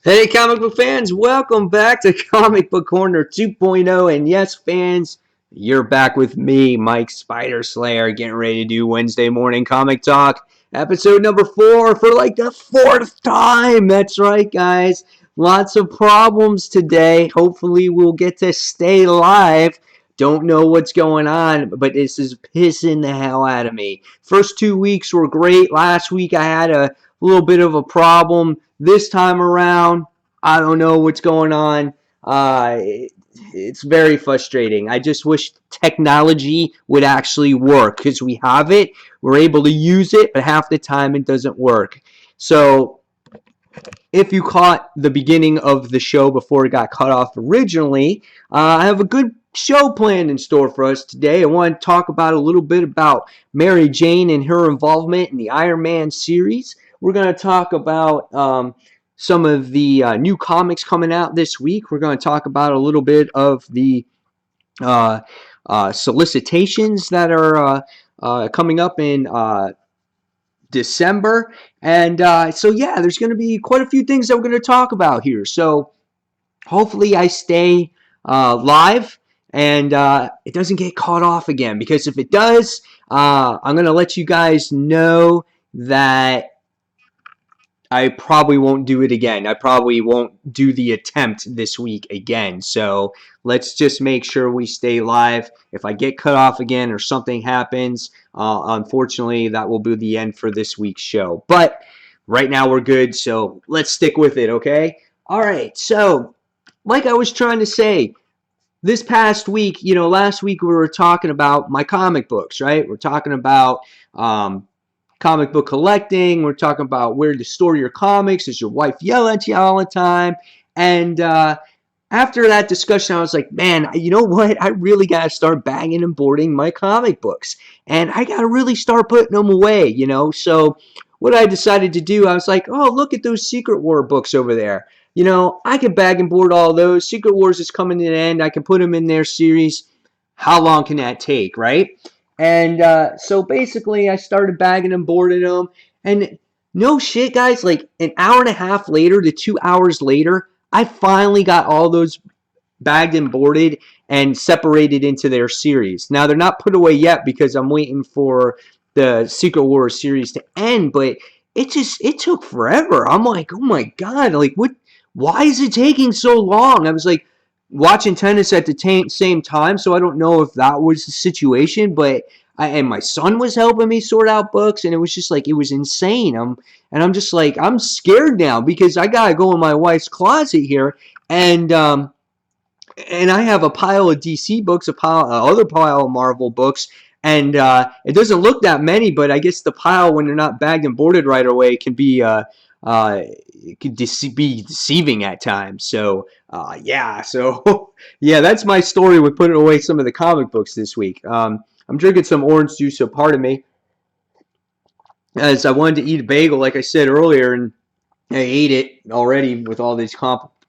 Hey, comic book fans, welcome back to Comic Book Corner 2.0. And yes, fans, you're back with me, Mike Spider Slayer, getting ready to do Wednesday morning comic talk, episode number 4 for like the fourth time. That's right, guys. Lots of problems today. Hopefully, we'll get to stay live. Don't know what's going on, but this is pissing the hell out of me. First 2 weeks were great. Last week, I had a little bit of a problem. This time around, I don't know what's going on. It's very frustrating. I just wish technology would actually work because we have it, we're able to use it, but half the time it doesn't work. So if you caught the beginning of the show before it got cut off originally, I have a good show planned in store for us today. I want to talk about a little bit about Mary Jane and her involvement in the Iron Man series. We're going to talk about some of the new comics coming out this week. We're going to talk about a little bit of the uh, solicitations that are coming up in December. And so, there's going to be quite a few things that we're going to talk about here. So, hopefully, I stay live and it doesn't get caught off again. Because if it does, I'm going to let you guys know that I probably won't do it again. I probably won't do the attempt this week again. So let's just make sure we stay live. If I get cut off again or something happens, unfortunately, that will be the end for this week's show. But right now we're good, so let's stick with it, okay? All right, so like I was trying to say, this past week, last week we were talking about my comic books, right? We're talking about comic book collecting. We're talking about where to store your comics. Does your wife yell at you all the time? And after that discussion, I was like, man, you know what? I really got to start bagging and boarding my comic books. And I got to really start putting them away. So what I decided to do, I was like, oh, look at those Secret War books over there. I could bag and board all those. Secret Wars is coming to an end. I can put them in their series. How long can that take, right? And so basically, I started bagging and boarding them. And no shit, guys, like an hour and a half later to 2 hours later, I finally got all those bagged and boarded and separated into their series. Now, they're not put away yet because I'm waiting for the Secret Wars series to end, but it took forever. I'm like, oh my God, like what? Why is it taking so long? I was like watching tennis at the same time, so I don't know if that was the situation, but and my son was helping me sort out books, and it was just like it was insane. I'm just like I'm scared now because I gotta go in my wife's closet here, and I have a pile of DC books, a pile, other pile of Marvel books, and it doesn't look that many, but I guess the pile when they're not bagged and boarded right away can be it could be deceiving at times. So yeah, that's my story with putting away some of the comic books this week. I'm drinking some orange juice, so pardon me, as I wanted to eat a bagel, like I said earlier, and I ate it already with all these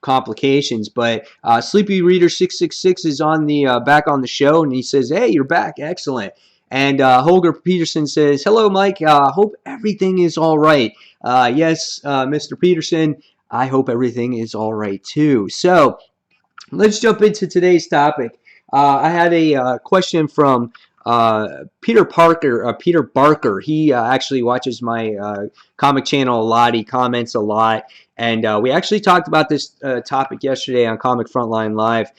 complications. But Sleepy Reader 666 is on the back on the show, and he says, "Hey, you're back, excellent." And Holger Peterson says, "Hello, Mike. Hope everything is all right." Yes, Mr. Peterson, I hope everything is all right too. So let's jump into today's topic. I had a question from Peter Barker. He actually watches my comic channel a lot. He comments a lot. And we actually talked about this topic yesterday on Comic Frontline Live.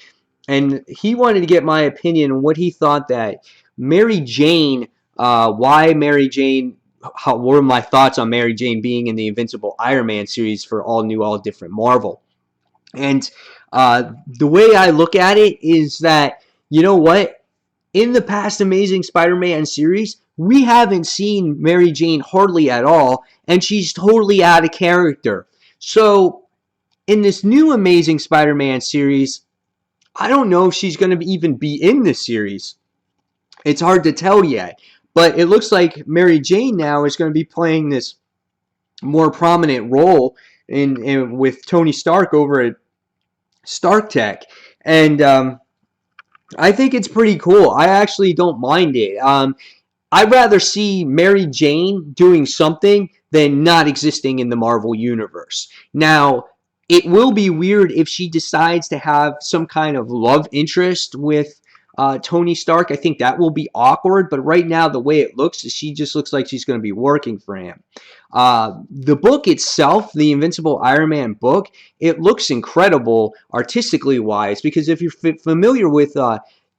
And he wanted to get my opinion on what he thought that Mary Jane, why Mary Jane, what were my thoughts on Mary Jane being in the Invincible Iron Man series for all new, all different Marvel. And the way I look at it is that, you know what? In the past Amazing Spider-Man series, we haven't seen Mary Jane hardly at all, and she's totally out of character. So, in this new Amazing Spider-Man series, I don't know if she's going to even be in this series. It's hard to tell yet. But it looks like Mary Jane now is going to be playing this more prominent role in with Tony Stark over at Stark Tech. And I think it's pretty cool. I actually don't mind it. I'd rather see Mary Jane doing something than not existing in the Marvel Universe. Now, it will be weird if she decides to have some kind of love interest with Tony Stark. I think that will be awkward, but right now, the way it looks, she just looks like she's going to be working for him. The book itself, the Invincible Iron Man book, it looks incredible artistically wise, because if you're familiar with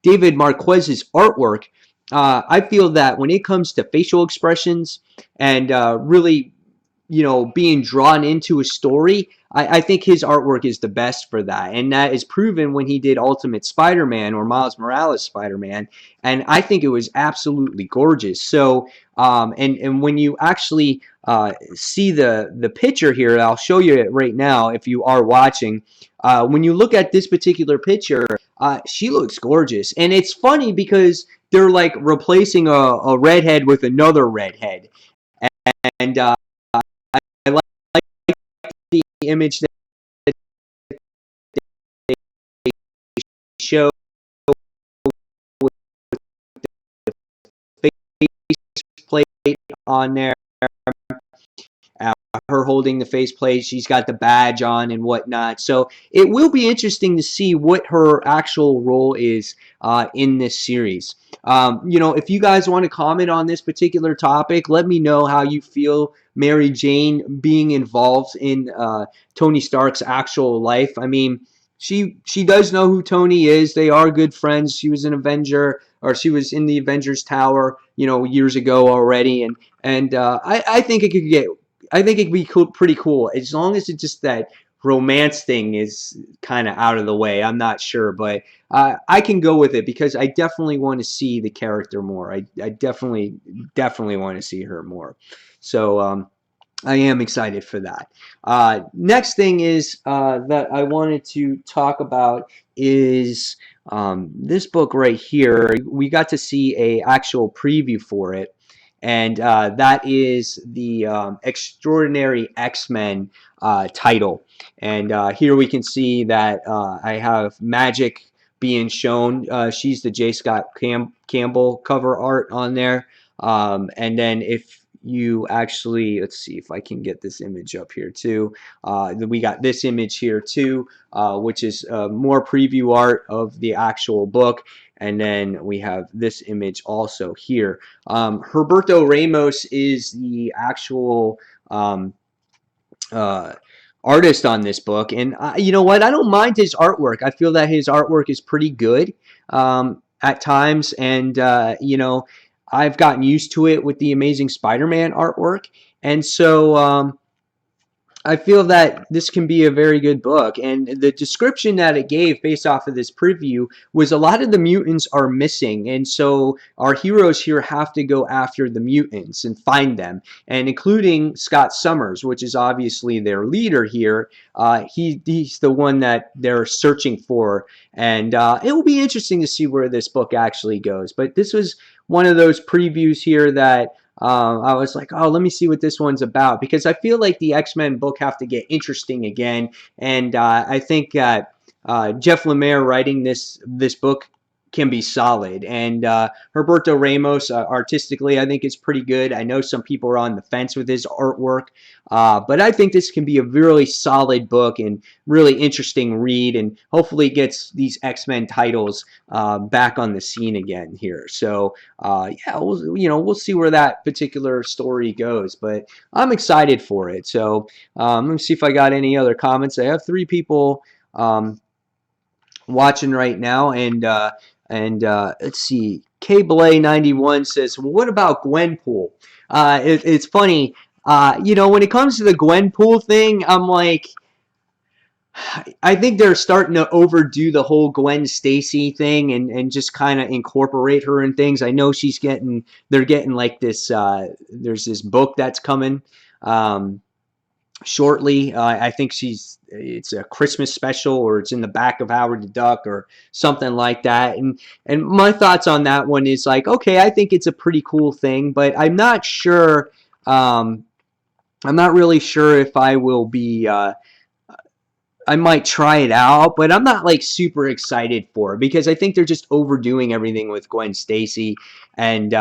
David Marquez's artwork, I feel that when it comes to facial expressions and really, being drawn into a story, I think his artwork is the best for that. And that is proven when he did Ultimate Spider-Man or Miles Morales Spider-Man. And I think it was absolutely gorgeous. So, and when you actually see the picture here, I'll show you it right now if you are watching. When you look at this particular picture, she looks gorgeous. And it's funny because they're like replacing a redhead with another redhead. And I like the image that they show with the faceplate on there. Uh, Her holding the faceplate, she's got the badge on and whatnot. So it will be interesting to see what her actual role is in this series. If you guys want to comment on this particular topic, let me know how you feel Mary Jane being involved in Tony Stark's actual life. I mean, she does know who Tony is. They are good friends. She was an Avenger, or she was in the Avengers Tower, years ago already, and I think it could get. I think it could be cool, pretty cool, as long as it's just that romance thing is kind of out of the way. I'm not sure, but I can go with it because I definitely want to see the character more. I definitely want to see her more. So I am excited for that. Next thing is that I wanted to talk about is this book right here. We got to see a actual preview for it, and that is the Extraordinary X-Men title. And here we can see that I have Magic being shown. She's the J. Scott Campbell cover art on there. And then if you actually, let's see if I can get this image up here too. We got this image here too, which is more preview art of the actual book. And then we have this image also here. Herberto Ramos is the actual artist on this book. And you know what? I don't mind his artwork. I feel that his artwork is pretty good at times. And, I've gotten used to it with the Amazing Spider-Man artwork. And so I feel that this can be a very good book. And the description that it gave based off of this preview was a lot of the mutants are missing. And so our heroes here have to go after the mutants and find them, and including Scott Summers, which is obviously their leader here. He's the one that they're searching for. And it will be interesting to see where this book actually goes. But this was one of those previews here that I was like, oh, let me see what this one's about, because I feel like the X-Men book have to get interesting again. And I think that Jeff Lemire writing this book can be solid. And Herberto Ramos, artistically, I think is pretty good. I know some people are on the fence with his artwork, but I think this can be a really solid book and really interesting read, and hopefully gets these X-Men titles back on the scene again here. So yeah, we'll see where that particular story goes, but I'm excited for it. So let me see if I got any other comments. I have 3 people watching right now, and let's see. KBLA91 says, well, what about Gwenpool? It's funny. When it comes to the Gwenpool thing, I'm like, I think they're starting to overdo the whole Gwen Stacy thing and just kind of incorporate her in things. I know they're getting like this, there's this book that's coming shortly. I think it's a Christmas special, or it's in the back of Howard the Duck or something like that. And my thoughts on that one is like, okay, I think it's a pretty cool thing, but I'm not sure. I'm not really sure if I will be I might try it out, but I'm not like super excited for it because I think they're just overdoing everything with Gwen Stacy. And,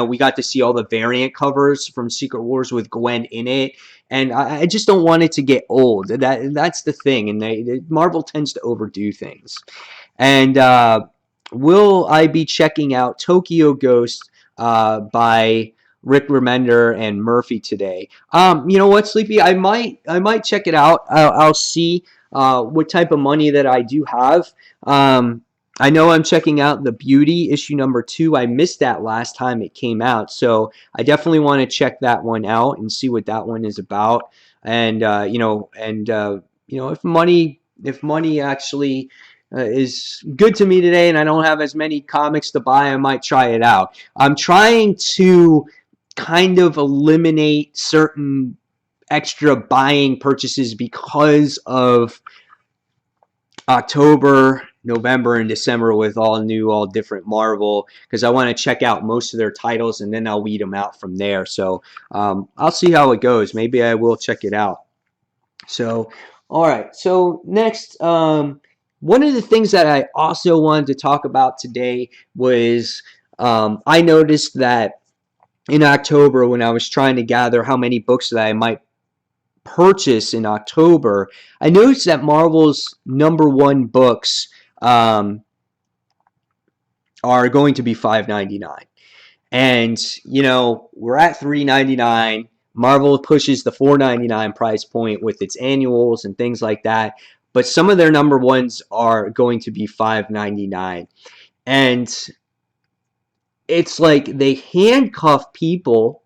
we got to see all the variant covers from Secret Wars with Gwen in it. And I just don't want it to get old. That's the thing. And Marvel tends to overdo things. And will I be checking out Tokyo Ghost by Rick Remender and Murphy today? You know what, Sleepy? I might check it out. I'll see what type of money that I do have. I know I'm checking out The Beauty issue #2. I missed that last time it came out, so I definitely want to check that one out and see what that one is about. And if money actually is good to me today and I don't have as many comics to buy, I might try it out. I'm trying to kind of eliminate certain extra buying purchases because of October, November, and December with all new, all different Marvel, because I want to check out most of their titles and then I'll weed them out from there. So I'll see how it goes. Maybe I will check it out. So, all right. So next, one of the things that I also wanted to talk about today was I noticed that in October when I was trying to gather how many books that I might purchase in October, I noticed that Marvel's #1 books are going to be $5.99. And, we're at $3.99. Marvel pushes the $4.99 price point with its annuals and things like that. But some of their #1s are going to be $5.99. And it's like they handcuff people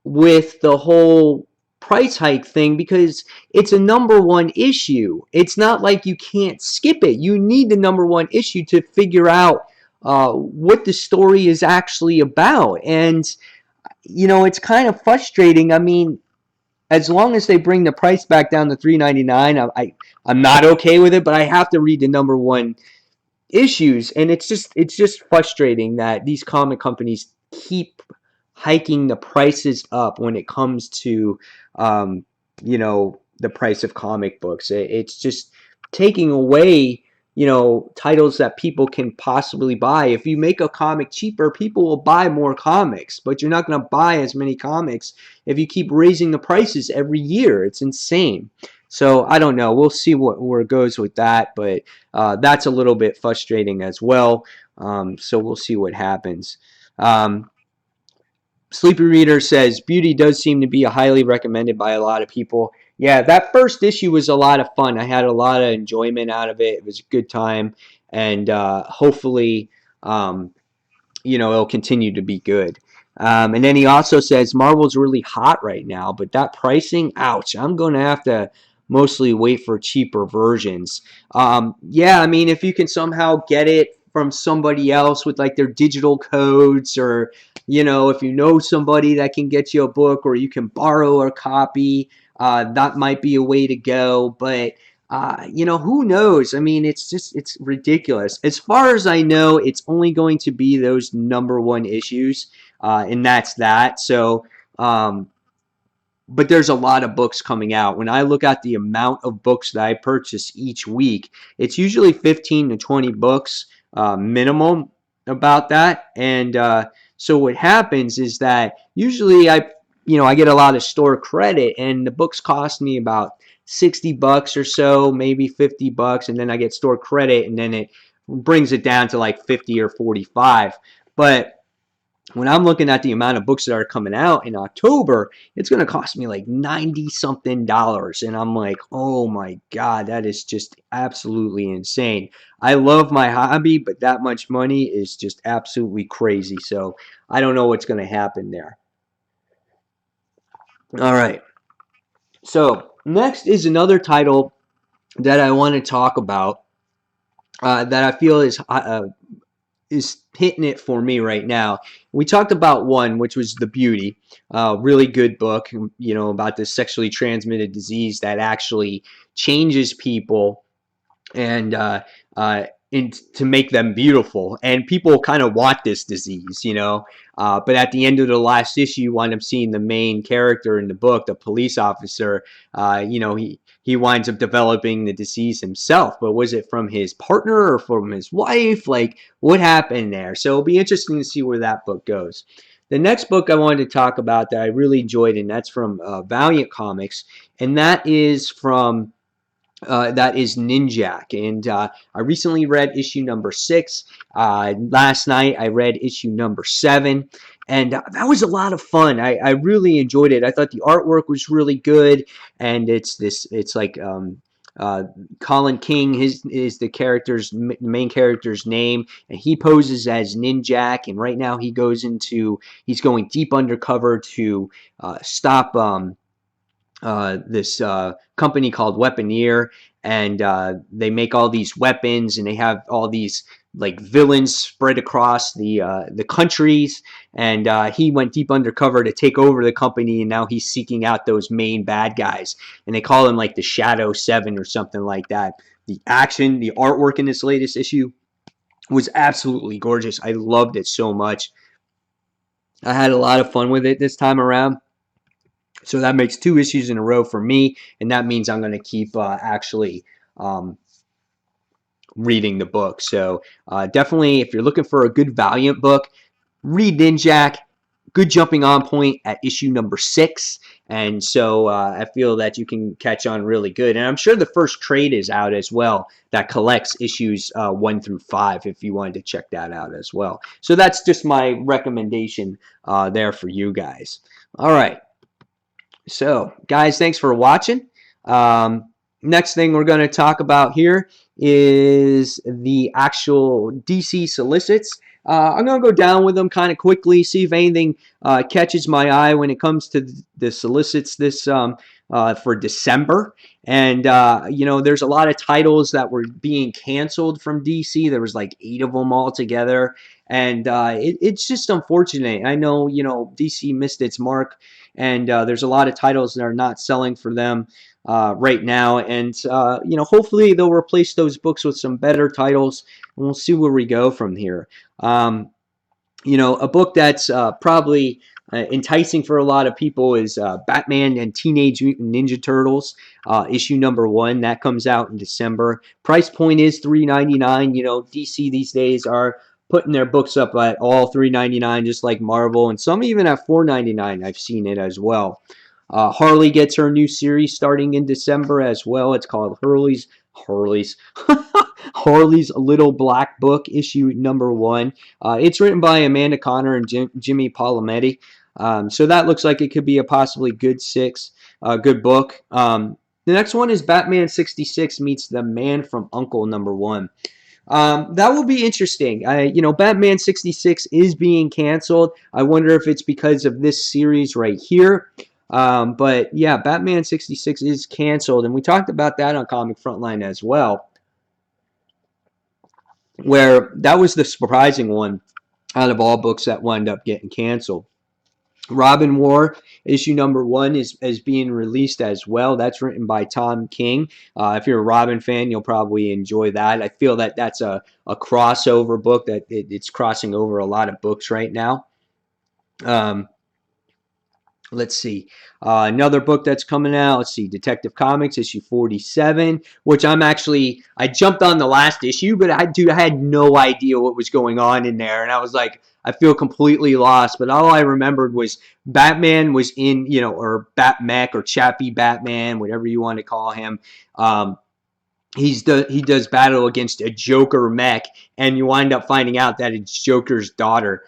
with the whole price hike thing because it's a #1 issue. It's not like you can't skip it. You need the #1 issue to figure out what the story is actually about. And, it's kind of frustrating. I mean, as long as they bring the price back down to $3.99, I'm not okay with it, but I have to read the #1 issues, and it's just frustrating that these comic companies keep hiking the prices up when it comes to the price of comic books. It's just taking away titles that people can possibly buy. If you make a comic cheaper, people will buy more comics, but you're not going to buy as many comics if you keep raising the prices every year. It's insane. So I don't know. We'll see where it goes with that, but that's a little bit frustrating as well. So we'll see what happens. Sleepy Reader says, Beauty does seem to be highly recommended by a lot of people. Yeah, that first issue was a lot of fun. I had a lot of enjoyment out of it. It was a good time. And hopefully, it'll continue to be good. And then he also says, Marvel's really hot right now, but that pricing, ouch, I'm going to have to mostly wait for cheaper versions. Yeah, I mean, if you can somehow get it from somebody else with like their digital codes, or if you know somebody that can get you a book, or you can borrow a copy, that might be a way to go. But who knows? I mean, it's ridiculous. As far as I know, it's only going to be those #1 issues, and that's that. So, but there's a lot of books coming out. When I look at the amount of books that I purchase each week, it's usually 15 to 20 books minimum about that. And so what happens is that usually I get a lot of store credit, and the books cost me about $60 or so, maybe $50, and then I get store credit, and then it brings it down to like 50 or 45. But when I'm looking at the amount of books that are coming out in October, it's going to cost me like 90 something dollars. And I'm like, oh my God, that is just absolutely insane. I love my hobby, but that much money is just absolutely crazy. So I don't know what's going to happen there. All right. So next is another title that I want to talk about that I feel is hitting it for me right now. We talked about one, which was The Beauty, really good book, about this sexually transmitted disease that actually changes people, and to make them beautiful, and people kind of want this disease, but at the end of the last issue, you wind up seeing the main character in the book, the police officer. He winds up developing the disease himself, but was it from his partner or from his wife? Like, what happened there? So it'll be interesting to see where that book goes. The next book I wanted to talk about that I really enjoyed, and that's from Valiant Comics, and that is Ninjak. And I recently read issue number 6. Last night I read issue number 7. And that was a lot of fun. I really enjoyed it. I thought the artwork was really good. And it's like Colin King is the main character's name. And he poses as Ninjak. And right now he's going deep undercover to stop this company called Weaponeer, and they make all these weapons, and they have all these like villains spread across the countries, and he went deep undercover to take over the company, and now he's seeking out those main bad guys, and they call him like the Shadow 7 or something like that. The action, the artwork in this latest issue was absolutely gorgeous. I loved it so much. I had a lot of fun with it this time around. So that makes 2 issues in a row for me, and that means I'm going to keep actually reading the book. So definitely, if you're looking for a good Valiant book, read Ninjak. Good jumping on point at issue number 6, and so I feel that you can catch on really good. And I'm sure the first trade is out as well that collects issues 1 through 5 if you wanted to check that out as well. So that's just my recommendation there for you guys. All right. So, guys, thanks for watching. Next thing we're going to talk about here is the actual DC solicits. I'm going to go down with them kind of quickly, see if anything catches my eye when it comes to the solicits this for December. And, there's a lot of titles that were being canceled from DC. There was like 8 of them altogether. And it's just unfortunate. I know, DC missed its mark. And there's a lot of titles that are not selling for them right now. And, hopefully they'll replace those books with some better titles. And we'll see where we go from here. A book that's probably enticing for a lot of people is Batman and Teenage Mutant Ninja Turtles, issue number 1. That comes out in December. Price point is $3.99. DC these days are putting their books up at all $3.99, just like Marvel, and some even at $4.99. I've seen it as well. Harley gets her new series starting in December as well. It's called Harley's Little Black Book, issue number 1. It's written by Amanda Conner and Jimmy Palmiotti. So that looks like it could be a possibly good book. The next one is Batman 66 meets The Man from U.N.C.L.E. number 1. That will be interesting. Batman 66 is being canceled. I wonder if it's because of this series right here. But yeah, Batman 66 is canceled, and we talked about that on Comic Frontline as well, where that was the surprising one out of all books that wound up getting canceled. Robin War, issue number 1 is being released as well. That's written by Tom King. If you're a Robin fan, you'll probably enjoy that. I feel that that's a crossover book, that it's crossing over a lot of books right now. Let's see. Another book that's coming out. Let's see. Detective Comics, issue 47, which I jumped on the last issue, but I had no idea what was going on in there. And I was like, I feel completely lost. But all I remembered was Batman was in, or Batmech or Chappie Batman, whatever you want to call him. He does battle against a Joker mech, and you wind up finding out that it's Joker's daughter.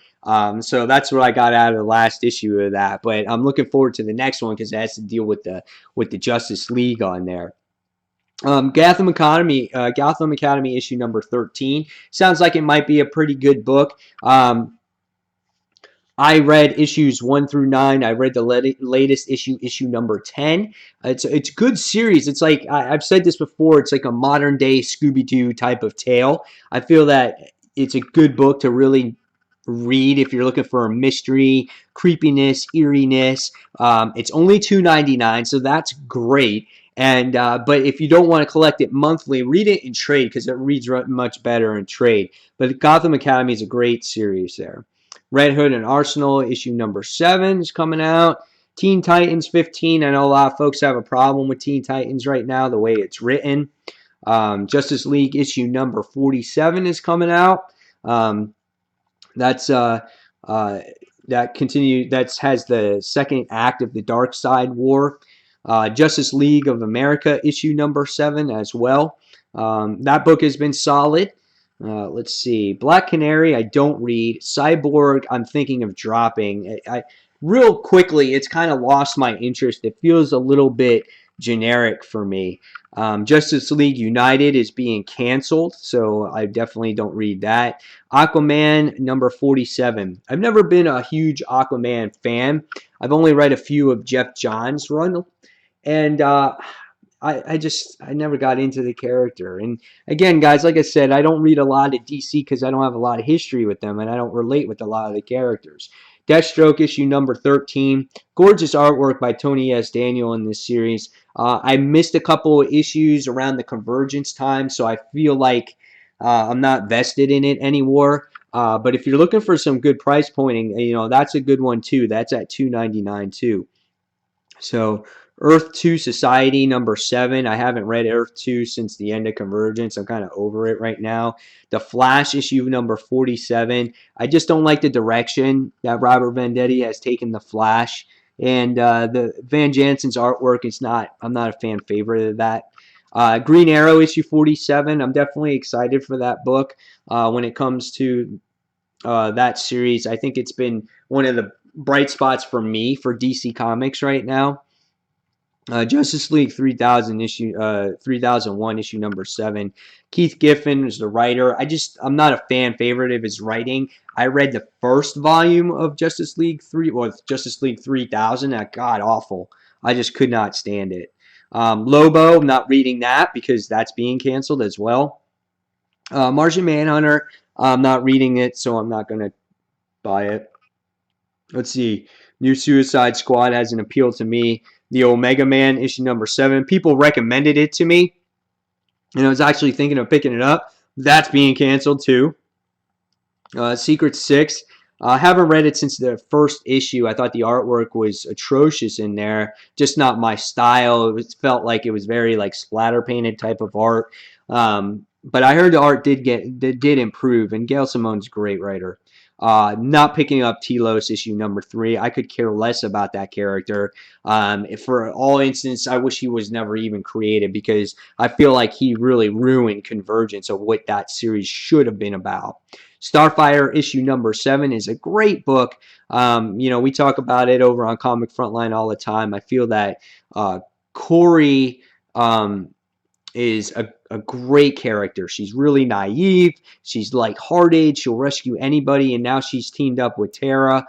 So that's what I got out of the last issue of that. But I'm looking forward to the next one because it has to deal with the Justice League on there. Gotham Academy issue number 13. Sounds like it might be a pretty good book. I read issues 1 through 9. I read the latest issue number 10. It's a good series. It's like, I've said this before, it's like a modern day Scooby-Doo type of tale. I feel that it's a good book to really read if you're looking for a mystery, creepiness, eeriness. It's only $2.99, so that's great. And but if you don't want to collect it monthly, read it in trade because it reads much better in trade. But Gotham Academy is a great series there. Red Hood and Arsenal issue number 7 is coming out. Teen Titans 15. I know a lot of folks have a problem with Teen Titans right now, the way it's written. Justice League issue number 47 is coming out. That's that continue. That has the second act of the Dark Side War. Justice League of America issue number 7 as well. That book has been solid. Let's see. Black Canary, I don't read. Cyborg, I'm thinking of dropping. Real quickly, it's kind of lost my interest. It feels a little bit generic for me. Justice League United is being canceled, so I definitely don't read that. Aquaman number 47. I've never been a huge Aquaman fan. I've only read a few of Jeff Johns' run, and I never got into the character. And again, guys, like I said, I don't read a lot of DC because I don't have a lot of history with them, and I don't relate with a lot of the characters. Deathstroke issue number 13. Gorgeous artwork by Tony S. Daniel in this series. I missed a couple of issues around the Convergence time, so I feel like I'm not vested in it anymore. But if you're looking for some good price pointing, that's a good one too. That's at $2.99 too. So Earth 2 Society number 7. I haven't read Earth 2 since the end of Convergence. I'm kind of over it right now. The Flash issue number 47. I just don't like the direction that Robert Venditti has taken the Flash. And the Van Jansen's artwork is not, I'm not a fan favorite of that. Green Arrow issue 47. I'm definitely excited for that book when it comes to that series. I think it's been one of the bright spots for me for DC Comics right now. Justice League 3000 issue 3001 issue number 7. Keith Giffen is the writer. I'm not a fan favorite of his writing. I read the first volume of Justice League 3000. That god awful. I just could not stand it. Lobo, I'm not reading that because that's being canceled as well. Martian Manhunter, I'm not reading it, so I'm not going to buy it. Let's see. New Suicide Squad has an appeal to me. The Omega Man issue number 7. People recommended it to me, and I was actually thinking of picking it up. That's being canceled too. Secret 6. I haven't read it since the first issue. I thought the artwork was atrocious in there. Just not my style. It felt like it was very like splatter painted type of art. But I heard the art did improve, and Gail Simone's a great writer. Not picking up Telos issue number 3. I could care less about that character. For all instance, I wish he was never even created because I feel like he really ruined Convergence of what that series should have been about. Starfire issue number 7 is a great book. We talk about it over on Comic Frontline all the time. I feel that Corey is a great character. She's really naive. She's lighthearted. She'll rescue anybody, and now she's teamed up with Tara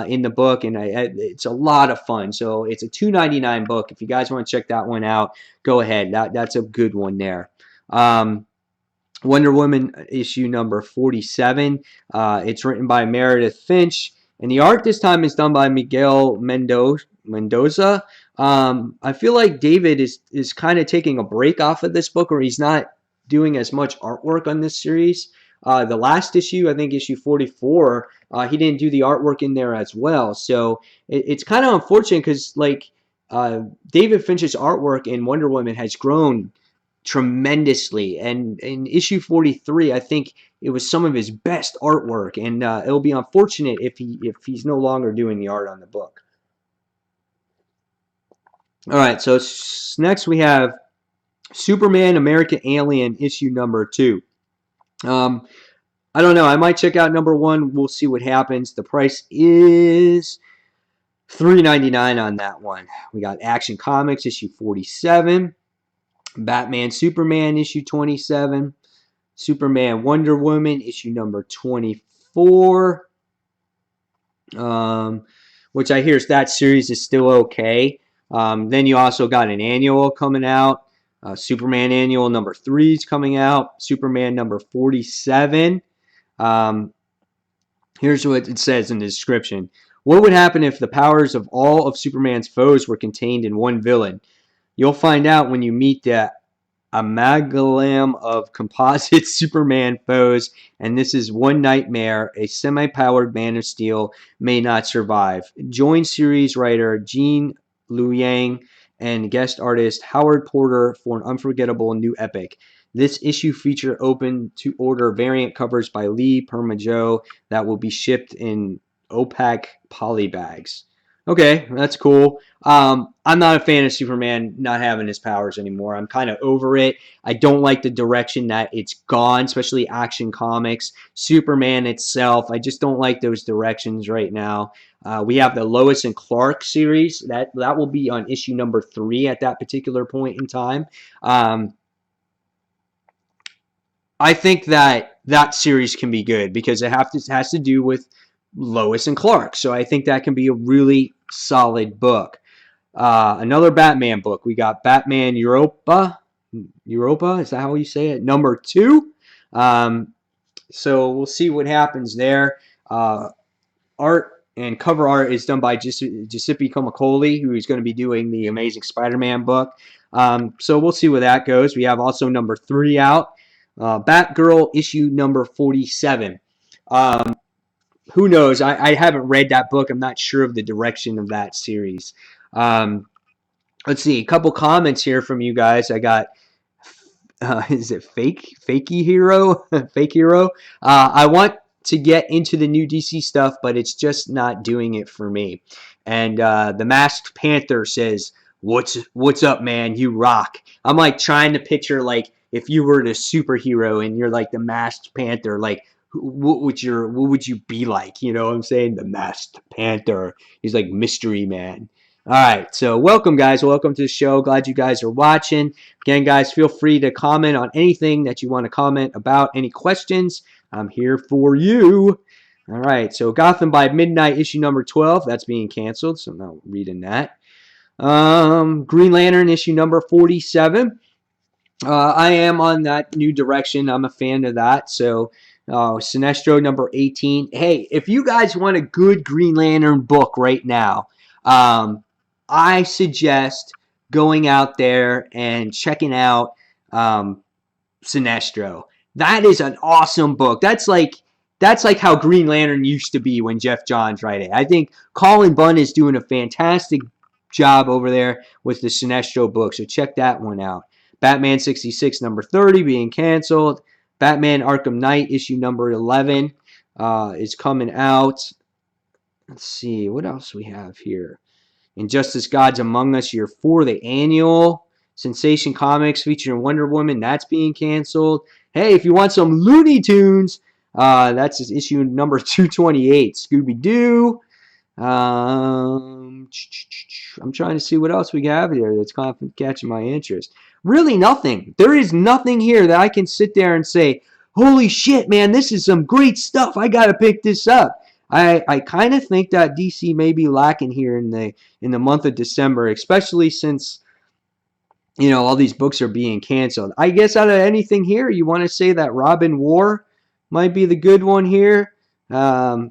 in the book, and it's a lot of fun. So it's a $2.99 book. If you guys want to check that one out, go ahead. That's a good one there. Wonder Woman issue number 47. It's written by Meredith Finch, and the art this time is done by Miguel Mendoza. I feel like David is kind of taking a break off of this book, or he's not doing as much artwork on this series. The last issue, I think issue 44, he didn't do the artwork in there as well. So it's kind of unfortunate because David Finch's artwork in Wonder Woman has grown tremendously, and in issue 43 I think it was some of his best artwork, and it'll be unfortunate if he's no longer doing the art on the book. All right, so next we have Superman American Alien issue number 2. I don't know, I might check out number 1. We'll see what happens. The price is $3.99 on that one. We got Action Comics issue 47. Batman Superman issue 27, Superman Wonder Woman issue number 24, which I hear that series is still okay. Then you also got an annual coming out. Superman annual number 3 is coming out. Superman number 47. Here's what it says in the description. What would happen if the powers of all of Superman's foes were contained in one villain? You'll find out when you meet the amalgam of composite Superman foes, and this is one nightmare. A semi-powered Man of Steel may not survive. Join series writer Gene Luyang and guest artist Howard Porter for an unforgettable new epic. This issue feature open to order variant covers by Lee Permajoe that will be shipped in opaque poly bags. Okay, that's cool. I'm not a fan of Superman not having his powers anymore. I'm kind of over it. I don't like the direction that it's gone, especially Action Comics. Superman itself, I just don't like those directions right now. We have the Lois and Clark series. That will be on issue number 3 at that particular point in time. I think that series can be good because it has to do with Lois and Clark. So I think that can be a really solid book. Another Batman book. We got Batman Europa. Europa, is that how you say it? Number 2. So we'll see what happens there. Art and cover art is done by Giuseppe Comicoli, who is going to be doing the Amazing Spider-Man book. So we'll see where that goes. We have also number 3 out. Batgirl issue number 47. Who knows? I haven't read that book. I'm not sure of the direction of that series. Let's see. A couple comments here from you guys. I got, is it Fakey Hero? Fake Hero? I want to get into the new DC stuff, but it's just not doing it for me. And the Masked Panther says, what's up, man? You rock. I'm like trying to picture like if you were the superhero and you're like the Masked Panther, like what would you be like? You know what I'm saying? The Masked Panther. He's like mystery man. All right, so welcome, guys. Welcome to the show. Glad you guys are watching. Again, guys, feel free to comment on anything that you want to comment about. Any questions? I'm here for you. All right, so Gotham by Midnight, issue number 12. That's being canceled, so I'm not reading that. Green Lantern, issue number 47. I am on that new direction. I'm a fan of that. So Sinestro number 18. Hey, if you guys want a good Green Lantern book right now, I suggest going out there and checking out Sinestro. That is an awesome book. That's like how Green Lantern used to be when Jeff Johns writing. I think Colin Bunn is doing a fantastic job over there with the Sinestro book. So check that one out. Batman 66 number 30 being canceled. Batman Arkham Knight issue number 11 is coming out. Let's see what else we have here. Injustice Gods Among Us year 4, the annual. Sensation Comics featuring Wonder Woman, that's being canceled. Hey, if you want some Looney Tunes, that's issue number 228. Scooby-Doo. I'm trying to see what else we have here that's kind of catching my interest. Really nothing. There is nothing here that I can sit there and say, holy shit, man, this is some great stuff. I got to pick this up. I kind of think that DC may be lacking here in the month of December, especially since all these books are being canceled. I guess out of anything here, you want to say that Robin War might be the good one here. The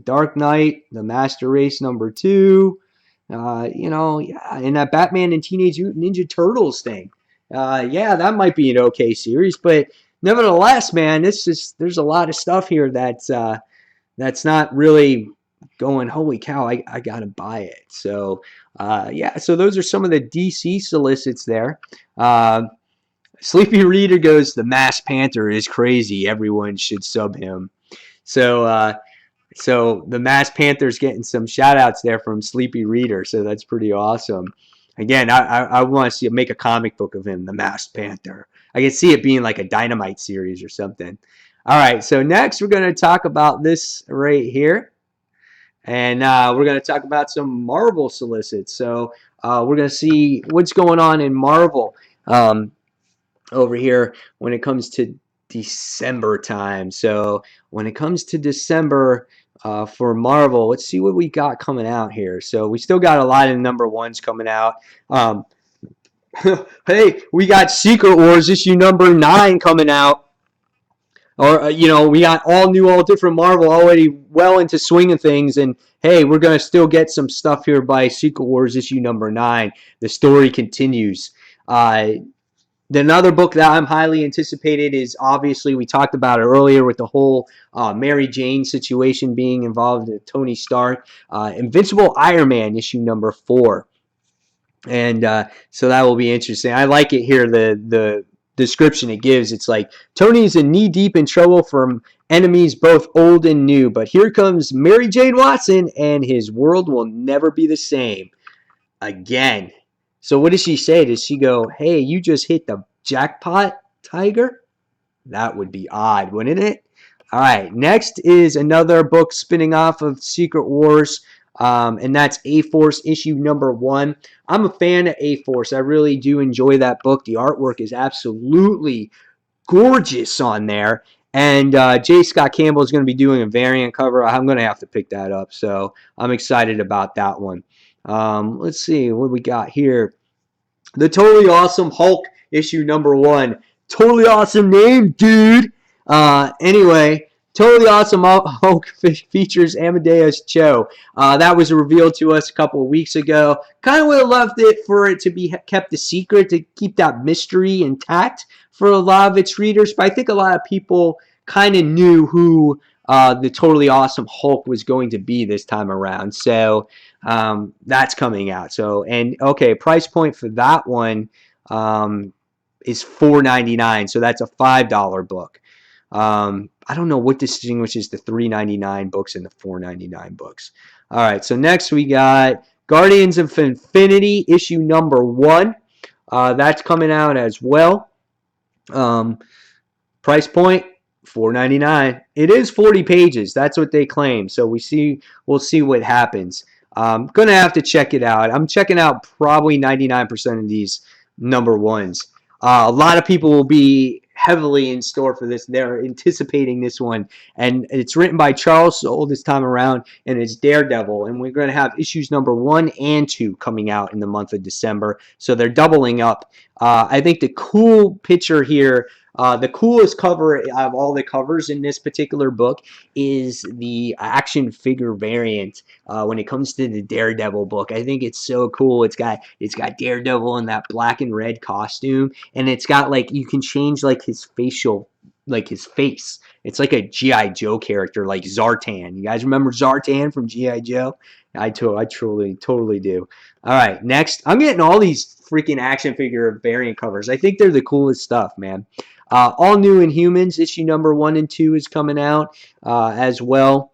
Dark Knight, the Master Race number 2, and that Batman and Teenage Mutant Ninja Turtles thing. That might be an okay series, but nevertheless, man, there's a lot of stuff here that's not really going, holy cow, I gotta buy it. So so those are some of the DC solicits there. Sleepy Reader goes, the Masked Panther is crazy. Everyone should sub him. So the Masked Panther's getting some shout-outs there from Sleepy Reader, so that's pretty awesome. Again, I want to make a comic book of him, the Masked Panther. I can see it being like a Dynamite series or something. All right, so next we're going to talk about this right here. And we're going to talk about some Marvel solicits. So we're going to see what's going on in Marvel over here when it comes to December time. So when it comes to December for Marvel, let's see what we got coming out here. So we still got a lot of number 1s coming out. Hey, we got Secret Wars issue number 9 coming out. Or we got all new, all different Marvel already well into swing of things, and hey, we're gonna still get some stuff here by Secret Wars issue number 9. The story continues. Another book that I'm highly anticipated is, obviously, we talked about it earlier with the whole Mary Jane situation being involved with Tony Stark. Invincible Iron Man issue number 4. And so that will be interesting. I like it here, the description it gives. It's like, Tony's in knee deep in trouble from enemies both old and new, but here comes Mary Jane Watson, and his world will never be the same again. So what does she say? Does she go, hey, you just hit the jackpot, Tiger? That would be odd, wouldn't it? All right, next is another book spinning off of Secret Wars, and that's A-Force issue number 1. I'm a fan of A-Force. I really do enjoy that book. The artwork is absolutely gorgeous on there. And J. Scott Campbell is going to be doing a variant cover. I'm going to have to pick that up, so I'm excited about that one. Let's see what we got here. The Totally Awesome Hulk issue number 1. Totally awesome name, dude. Anyway, Totally Awesome Hulk features Amadeus Cho. That was revealed to us a couple of weeks ago. Kind of would have loved it for it to be kept a secret, to keep that mystery intact for a lot of its readers. But I think a lot of people kind of knew who the Totally Awesome Hulk was going to be this time around. So that's coming out. So, and okay, price point for that one is $4.99. So that's a $5 book. I don't know what distinguishes the $3.99 books and the $4.99 books. All right, so next we got Guardians of Infinity issue number 1. That's coming out as well. Price point $4.99. It is 40 pages. That's what they claim. So we'll see what happens. I'm gonna have to check it out. I'm checking out probably 99% of these number 1s. A lot of people will be heavily in store for this. They're anticipating this one, and it's written by Charles Soule this time around, and it's Daredevil, and we're going to have issues number 1 and 2 coming out in the month of December, so they're doubling up. I think the cool picture here, the coolest cover of all the covers in this particular book is the action figure variant. When it comes to the Daredevil book, I think it's so cool. It's got Daredevil in that black and red costume, and it's got, like, you can change, like, his facial, like his face. It's like a G.I. Joe character, like Zartan. You guys remember Zartan from G.I. Joe? I totally do. All right, next, I'm getting all these freaking action figure variant covers. I think they're the coolest stuff, man. All New Inhumans issue number 1 and 2 is coming out as well.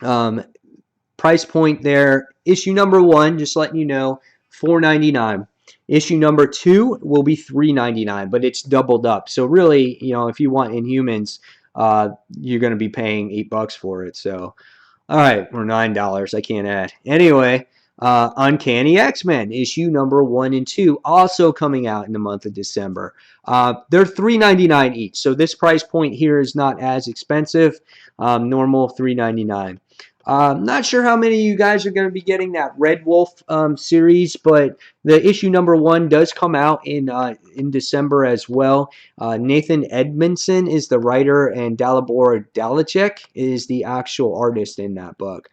Price point there, issue number 1, just letting you know, $4.99. Issue number 2 will be $3.99, but it's doubled up. So really, if you want Inhumans, you're going to be paying $8 for it. So, all right, or $9. I can't add. Anyway, Uncanny X-Men issue number 1 and 2 also coming out in the month of December. They're $3.99 each. So this price point here is not as expensive. Normal $3.99. Not sure how many of you guys are going to be getting that Red Wolf series, but the issue number 1 does come out in December as well. Nathan Edmondson is the writer, and Dalibor Dalacek is the actual artist in that book.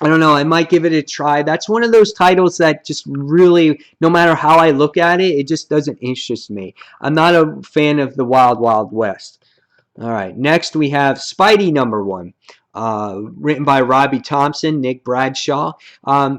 I don't know. I might give it a try. That's one of those titles that just really, no matter how I look at it, it just doesn't interest me. I'm not a fan of the Wild Wild West. All right. Next, we have Spidey number 1. Written by Robbie Thompson, Nick Bradshaw.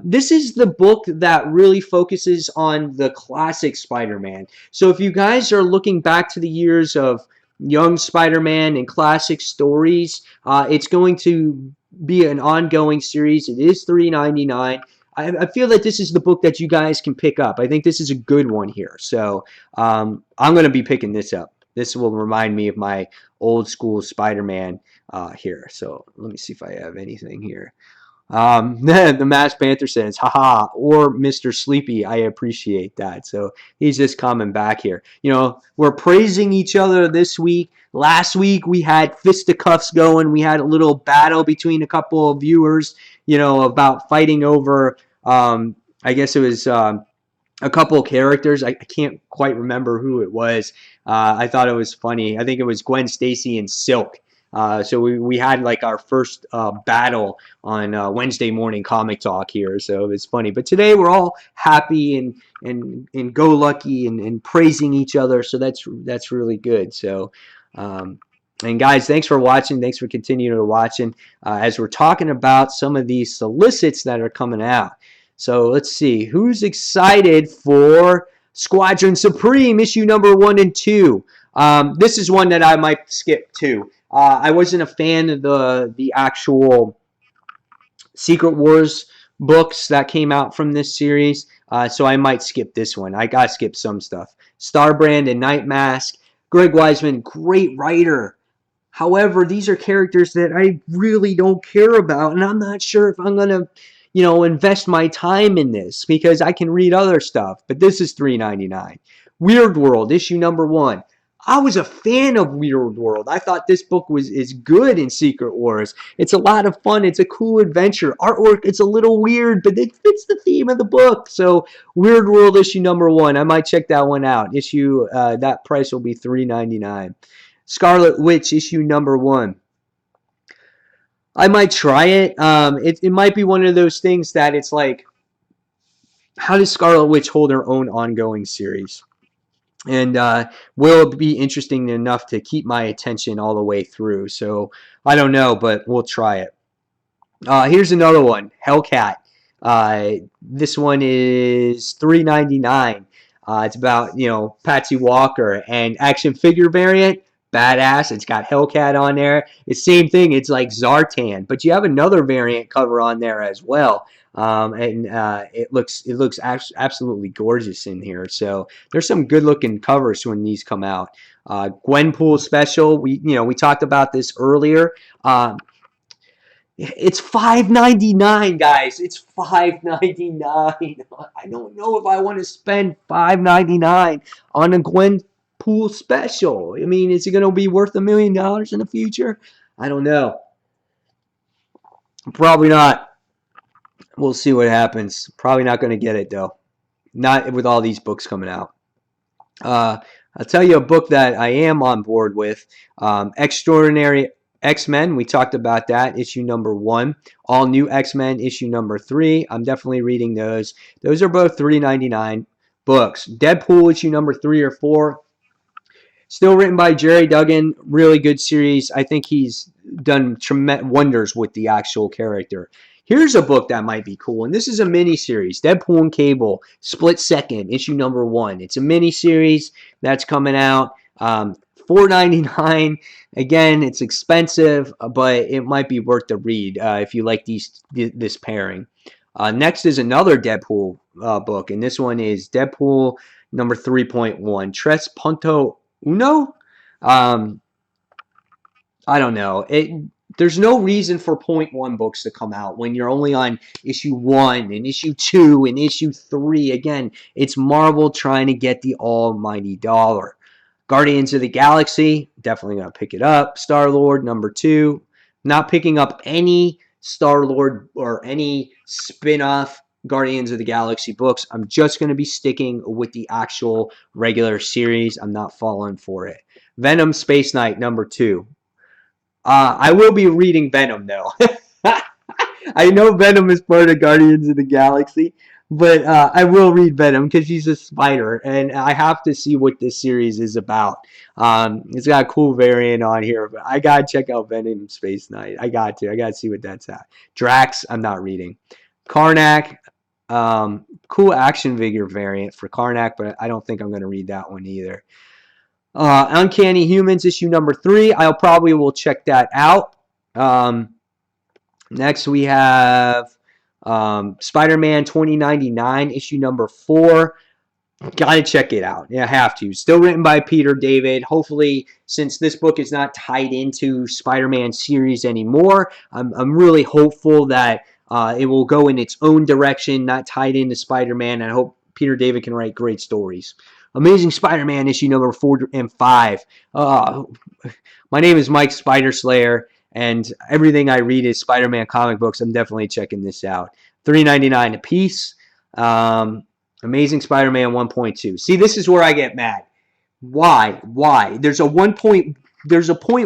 This is the book that really focuses on the classic Spider-Man. So if you guys are looking back to the years of young Spider-Man and classic stories, it's going to be an ongoing series. It is $3.99. I feel that this is the book that you guys can pick up. I think this is a good one here. So I'm going to be picking this up. This will remind me of my old school Spider-Man here. So let me see if I have anything here. The Masked Panther says, haha, or Mr. Sleepy. I appreciate that. So he's just coming back here. We're praising each other this week. Last week we had fisticuffs going. We had a little battle between a couple of viewers, about fighting over, I guess it was a couple of characters. I can't quite remember who it was. I thought it was funny. I think it was Gwen Stacy and Silk. So we had like our first battle on Wednesday morning comic talk here. So it's funny. But today we're all happy and go lucky and praising each other. So that's really good. So. And guys, thanks for watching. Thanks for continuing to watching as we're talking about some of these solicits that are coming out. So let's see. Who's excited for Squadron Supreme issue number 1 and 2? This is one that I might skip too. I wasn't a fan of the actual Secret Wars books that came out from this series, so I might skip this one. I gotta skip some stuff. Starbrand and Night Mask. Greg Weisman, great writer. However, these are characters that I really don't care about, and I'm not sure if I'm gonna, invest my time in this because I can read other stuff. But this is $3.99. Weird World, issue number 1. I was a fan of Weird World. I thought this book is good in Secret Wars. It's a lot of fun. It's a cool adventure. Artwork, it's a little weird, but it fits the theme of the book. So Weird World issue number 1. I might check that one out. That price will be $3.99. Scarlet Witch issue number 1. I might try it. It might be one of those things that it's like, how does Scarlet Witch hold her own ongoing series? And will it be interesting enough to keep my attention all the way through? So I don't know, but we'll try it. Here's another one, Hellcat. This one is $3.99. It's about Patsy Walker and action figure variant. Badass. It's got Hellcat on there. It's same thing. It's like Zartan, but you have another variant cover on there as well. It looks absolutely gorgeous in here. So there's some good looking covers when these come out. Gwenpool special. We talked about this earlier. It's $5.99, guys. It's $5.99. I don't know if I want to spend $5.99 on a Gwenpool special. I mean, is it going to be worth $1 million in the future? I don't know. Probably not. We'll see what happens. Probably not going to get it, though. Not with all these books coming out. I'll tell you a book that I am on board with. Extraordinary X-Men. We talked about that. Issue number 1. All New X-Men. Issue number 3. I'm definitely reading those. Those are both $3.99 books. Deadpool. Issue number 3 or 4. Still written by Jerry Duggan. Really good series. I think he's done tremendous wonders with the actual character. Here's a book that might be cool, and this is a mini-series. Deadpool and Cable, Split Second, issue number 1. It's a mini-series that's coming out. $4.99. Again, it's expensive, but it might be worth the read if you like this pairing. Next is another Deadpool book, and this one is Deadpool number 3.1. Tres Punto Uno? I don't know. There's no reason for .1 books to come out when you're only on issue 1 and issue 2 and issue 3. Again, it's Marvel trying to get the almighty dollar. Guardians of the Galaxy, definitely going to pick it up. Star-Lord, number 2. Not picking up any Star-Lord or any spin-off Guardians of the Galaxy books. I'm just going to be sticking with the actual regular series. I'm not falling for it. Venom Space Knight, number 2. I will be reading Venom, though. I know Venom is part of Guardians of the Galaxy, but I will read Venom because she's a spider, and I have to see what this series is about. It's got a cool variant on here, but I got to check out Venom Space Knight. I got to see what that's at. Drax, I'm not reading. Karnak, cool action figure variant for Karnak, but I don't think I'm going to read that one either. Uncanny Humans issue number 3. I probably will check that out. Next we have Spider-Man 2099 issue number 4. Gotta check it out. Yeah, have to. Still written by Peter David. Hopefully, since this book is not tied into Spider-Man series anymore, I'm really hopeful that it will go in its own direction, not tied into Spider-Man. I hope Peter David can write great stories. Amazing Spider-Man issue number 4 and 5. My name is Mike Spider-Slayer, and everything I read is Spider-Man comic books. I'm definitely checking this out. $3.99 a piece. Amazing Spider-Man 1.2. See, this is where I get mad. Why? Why? There's a point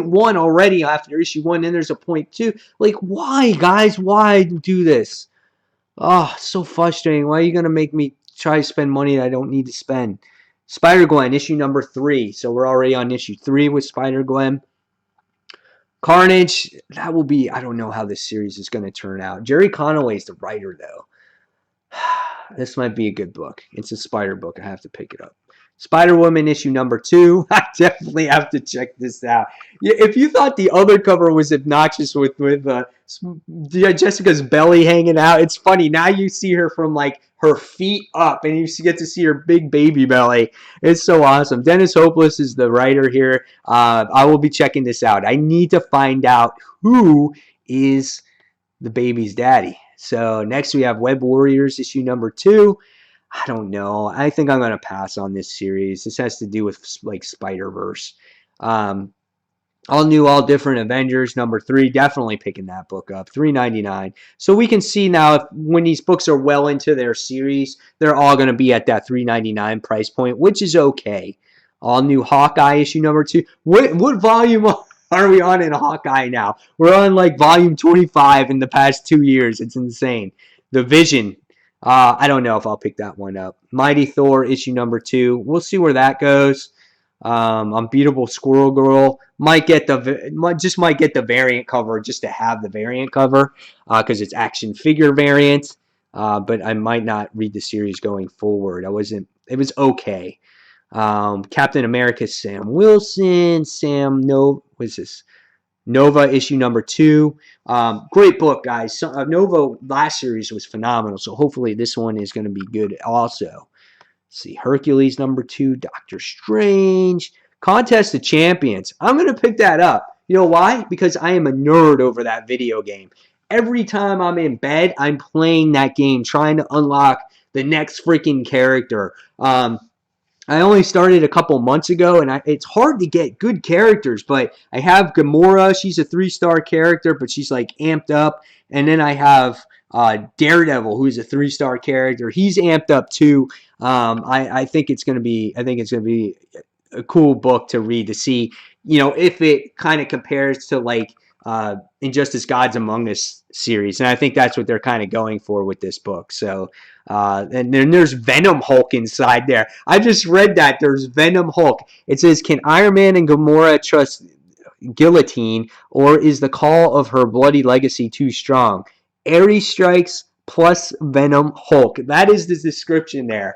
one already after issue one, then there's a point two. Like, why, guys? Why do this? Oh, so frustrating. Why are you gonna make me try to spend money that I don't need to spend? Spider-Gwen, issue number 3. So we're already on issue 3 with Spider-Gwen. Carnage, that will be, I don't know how this series is going to turn out. Jerry Conway's the writer, though. This might be a good book. It's a Spider book. I have to pick it up. Spider-Woman issue number 2. I definitely have to check this out. If you thought the other cover was obnoxious with Jessica's belly hanging out, it's funny. Now you see her from like her feet up, and you get to see her big baby belly. It's so awesome. Dennis Hopeless is the writer here. I will be checking this out. I need to find out who is the baby's daddy. So next we have Web Warriors issue number 2. I don't know. I think I'm going to pass on this series. This has to do with like Spider-Verse. All new, all different Avengers number 3. Definitely picking that book up. $3.99. So we can see now if when these books are well into their series, they're all going to be at that $3.99 price point, which is okay. All new Hawkeye issue number 2. What volume are we on in Hawkeye now? We're on like volume 25 in the past 2 years. It's insane. The Vision. I don't know if I'll pick that one up. Mighty Thor issue number 2. We'll see where that goes. Unbeatable Squirrel Girl might get the variant cover just to have the variant cover because it's action figure variant. But I might not read the series going forward. It was okay. Captain America Sam Wilson. Nova issue number 2. Great book, guys. Nova last series was phenomenal, so hopefully this one is going to be good also. Let's see, Hercules number 2, Doctor Strange, Contest of Champions. I'm going to pick that up. You know why? Because I am a nerd over that video game. Every time I'm in bed, I'm playing that game, trying to unlock the next freaking character. I only started a couple months ago, and it's hard to get good characters, but I have Gamora. She's a 3-star character, but she's like amped up. And then I have Daredevil, who's a 3-star character. He's amped up too. I think it's gonna be a cool book to read to see, if it kind of compares to like Injustice Gods Among Us series, and I think that's what they're kind of going for with this book. So, and then there's Venom Hulk inside there. I just read that there's Venom Hulk. It says, "Can Iron Man and Gamora trust Guillotine, or is the call of her bloody legacy too strong? Ares strikes plus Venom Hulk." That is the description there.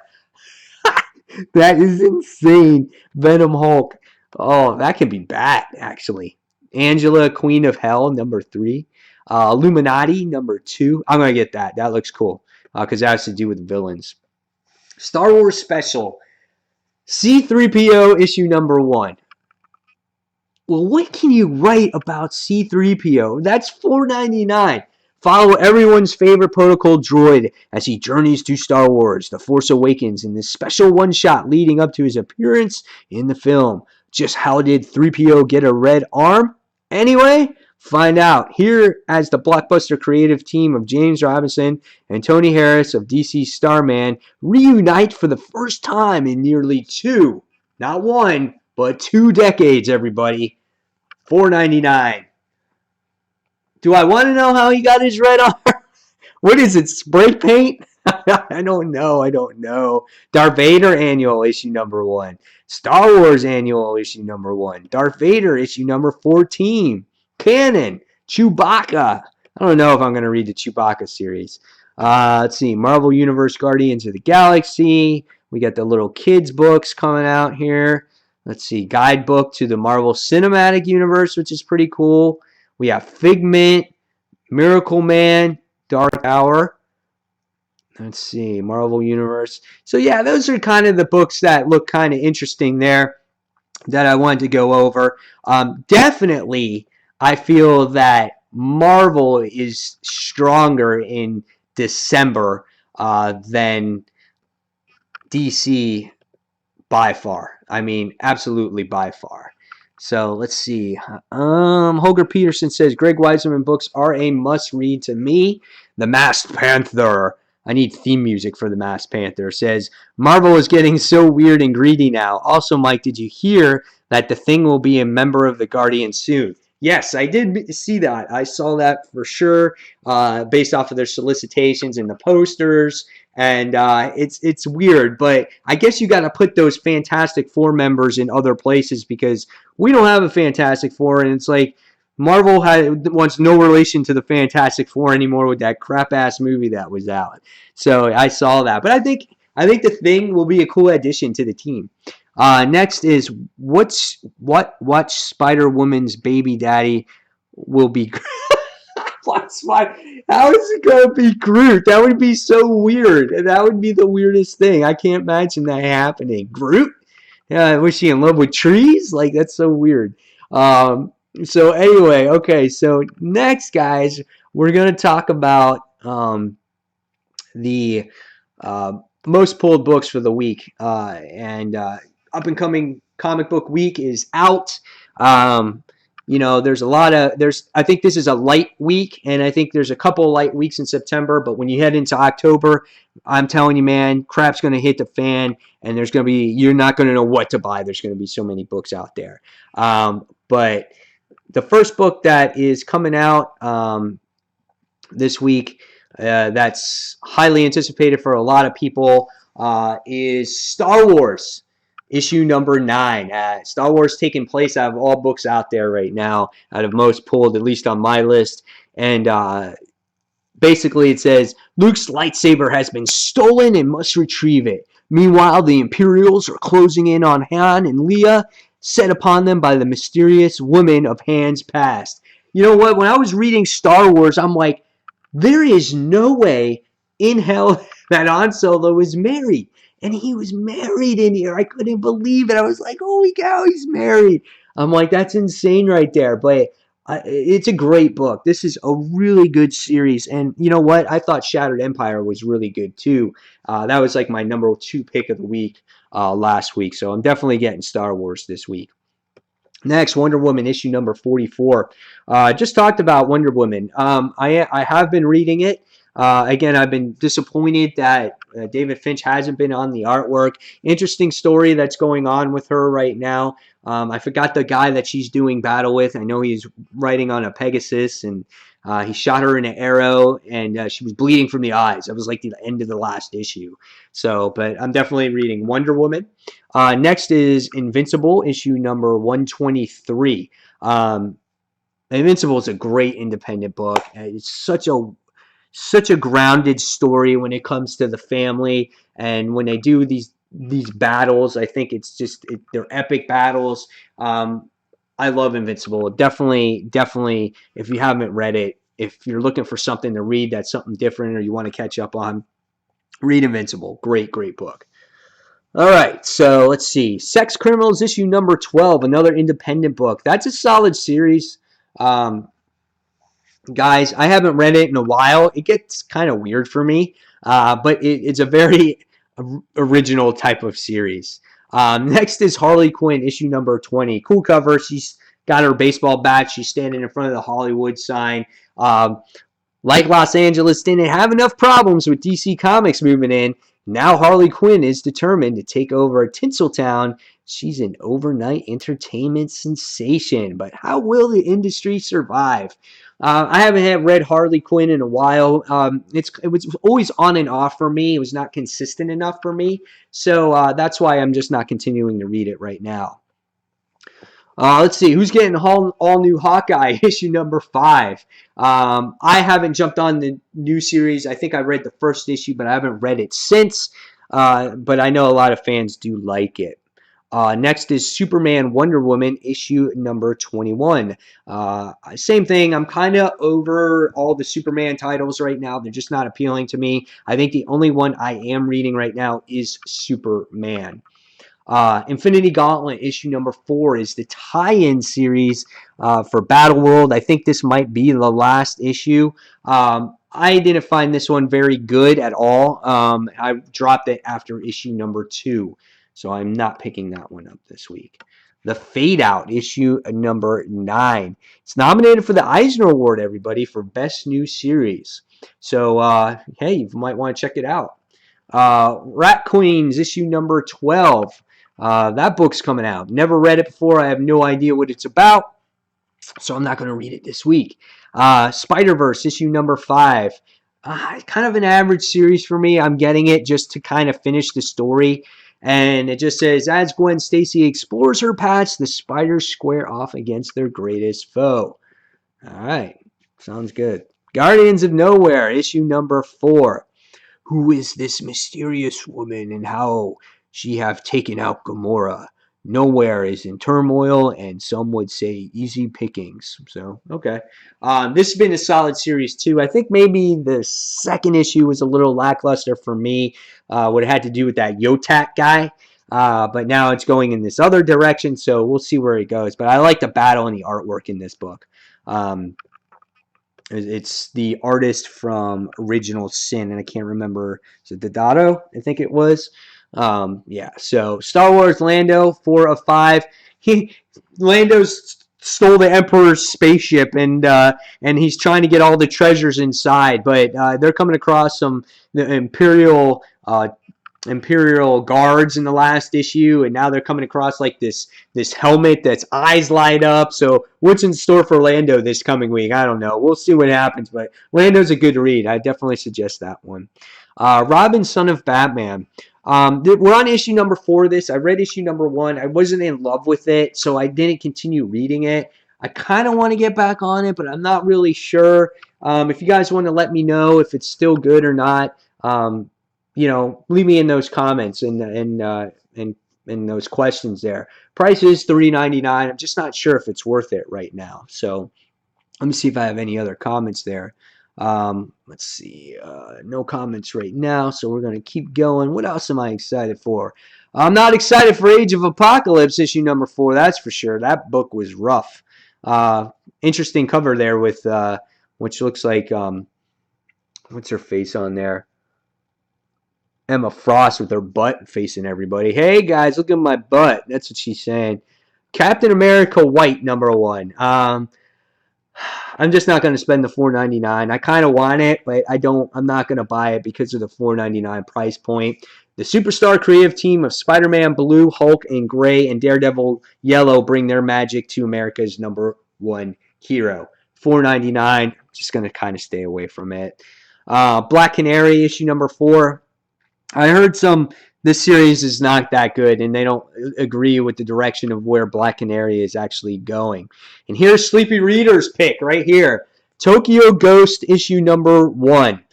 That is insane. Venom Hulk. Oh, that could be bad, actually. Angela, Queen of Hell, number 3. Illuminati, number 2. I'm going to get that. That looks cool because that has to do with villains. Star Wars Special. C-3PO issue number 1. Well, what can you write about C-3PO? That's $4.99. Follow everyone's favorite protocol droid as he journeys to Star Wars The Force Awakens in this special one-shot leading up to his appearance in the film. Just how did 3PO get a red arm? Anyway, find out here as the blockbuster creative team of James Robinson and Tony Harris of DC Starman reunite for the first time in nearly 2, not 1, but 2 decades, everybody. $4.99. Do I want to know how he got his red arm? What is it, spray paint? I don't know. Darth Vader annual issue number 1. Star Wars annual issue number 1. Darth Vader issue number 14. Canon. Chewbacca. I don't know if I'm going to read the Chewbacca series. Let's see. Marvel Universe Guardians of the Galaxy. We got the little kids books coming out here. Let's see. Guidebook to the Marvel Cinematic Universe, which is pretty cool. We have Figment, Miracle Man, Dark Hour. Let's see, Marvel Universe. So yeah, those are kind of the books that look kind of interesting there that I wanted to go over. Definitely, I feel that Marvel is stronger in December than DC by far. I mean, absolutely by far. So let's see. Holger Peterson says Greg Weisman books are a must-read to me. The Masked Panther. I need theme music for the Masked Panther. Says Marvel is getting so weird and greedy now. Also, Mike, did you hear that the Thing will be a member of the Guardians soon? Yes, I did see that. I saw that for sure, based off of their solicitations and the posters. And it's weird, but I guess you got to put those Fantastic Four members in other places because we don't have a Fantastic Four, and it's like Marvel wants no relation to the Fantastic Four anymore with that crap ass movie that was out. So I saw that, but I think the Thing will be a cool addition to the team. Next is what Spider Woman's baby daddy will be. How is it gonna be Groot? That would be so weird. That would be the weirdest thing. I can't imagine that happening. Groot? Yeah, was she in love with trees? Like that's so weird. So anyway, okay. So next, guys, we're gonna talk about the most pulled books for the week, and up and coming comic book week is out. There's a lot of I think this is a light week, and I think there's a couple of light weeks in September. But when you head into October, I'm telling you, man, crap's gonna hit the fan, and you're not gonna know what to buy. There's gonna be so many books out there. But the first book that is coming out this week, that's highly anticipated for a lot of people, is Star Wars issue number 9. Star Wars taking place out of all books out there right now, out of most pulled, at least on my list. And basically it says, Luke's lightsaber has been stolen and must retrieve it. Meanwhile, the Imperials are closing in on Han and Leia, set upon them by the mysterious woman of Han's past. You know what? When I was reading Star Wars, I'm like, there is no way in hell that Han Solo is married. And he was married in here. I couldn't believe it. I was like, holy cow, he's married. I'm like, that's insane right there. But it's a great book. This is a really good series. And you know what? I thought Shattered Empire was really good too. That was like my number 2 pick of the week last week. So I'm definitely getting Star Wars this week. Next, Wonder Woman issue number 44. Just talked about Wonder Woman. I have been reading it. Again, I've been disappointed that David Finch hasn't been on the artwork. Interesting story that's going on with her right now. I forgot the guy that she's doing battle with. I know he's riding on a Pegasus, and he shot her in an arrow, and she was bleeding from the eyes. That was like the end of the last issue. So, but I'm definitely reading Wonder Woman. Next is Invincible, issue number 123. Invincible is a great independent book. It's such a grounded story when it comes to the family, and when they do these battles, I think they're epic battles. I love Invincible. Definitely, if you haven't read it, if you're looking for something to read that's something different or you want to catch up on, read Invincible. Great book. All right, so let's see. Sex Criminals issue number 12, another independent book. That's a solid series. Guys, I haven't read it in a while. It gets kind of weird for me, but it's a very original type of series. Next is Harley Quinn, issue number 20. Cool cover. She's got her baseball bat. She's standing in front of the Hollywood sign. Like Los Angeles didn't have enough problems with DC Comics moving in, now Harley Quinn is determined to take over Tinseltown. She's an overnight entertainment sensation, but how will the industry survive? I haven't read Harley Quinn in a while. It was always on and off for me. It was not consistent enough for me, so that's why I'm just not continuing to read it right now. Let's see, who's getting all new Hawkeye, issue number 5. I haven't jumped on the new series. I think I read the first issue, but I haven't read it since. But I know a lot of fans do like it. Next is Superman Wonder Woman, issue number 21. Same thing. I'm kind of over all the Superman titles right now. They're just not appealing to me. I think the only one I am reading right now is Superman. Infinity Gauntlet issue number 4 is the tie-in series for Battle World. I think this might be the last issue. I didn't find this one very good at all. I dropped it after issue number 2, so I'm not picking that one up this week. The Fade Out, issue number 9. It's nominated for the Eisner Award, everybody, for Best New Series. So, hey, you might want to check it out. Rat Queens, issue number 12. That book's coming out. Never read it before. I have no idea what it's about, so I'm not going to read it this week. Spider-Verse, issue number 5. Kind of an average series for me. I'm getting it just to kind of finish the story. And it just says, as Gwen Stacy explores her past, the spiders square off against their greatest foe. All right. Sounds good. Guardians of Nowhere, issue number 4. Who is this mysterious woman and how she have taken out Gamora? Nowhere is in turmoil, and some would say easy pickings. So, okay. This has been a solid series, too. I think maybe the second issue was a little lackluster for me. What it had to do with that Yotak guy. But now it's going in this other direction, so we'll see where it goes. But I like the battle and the artwork in this book. It's the artist from Original Sin, and I can't remember. Is it Deodato? I think it was. Yeah. So Star Wars Lando, 4 of 5. Lando stole the Emperor's spaceship, and he's trying to get all the treasures inside. But they're coming across the Imperial guards in the last issue, and now they're coming across like this helmet that's eyes light up. So what's in store for Lando this coming week? I don't know. We'll see what happens, but Lando's a good read. I definitely suggest that one. Robin, Son of Batman. We're on issue number 4 of this. I read issue number 1. I wasn't in love with it, so I didn't continue reading it. I kind of want to get back on it, but I'm not really sure. If you guys want to let me know if it's still good or not, leave me in those comments and those questions there. Price is $3.99. I'm just not sure if it's worth it right now. So let me see if I have any other comments there. Let's see. No comments right now, so we're going to keep going. What else am I excited for? I'm not excited for Age of Apocalypse, issue number 4, that's for sure. That book was rough. Interesting cover there with which looks like what's her face on there? Emma Frost with her butt facing everybody. Hey guys, look at my butt. That's what she's saying. Captain America White, number 1. I'm just not going to spend the $4.99. I kind of want it, but I'm not going to buy it because of the $4.99 price point. The Superstar creative team of Spider-Man Blue, Hulk and Gray, and Daredevil Yellow bring their magic to America's number 1 hero. $4.99. I'm just going to kind of stay away from it. Black Canary, issue number 4. I heard this series is not that good, and they don't agree with the direction of where Black Canary is actually going. And here's Sleepy Reader's pick right here. Tokyo Ghost, issue number 1.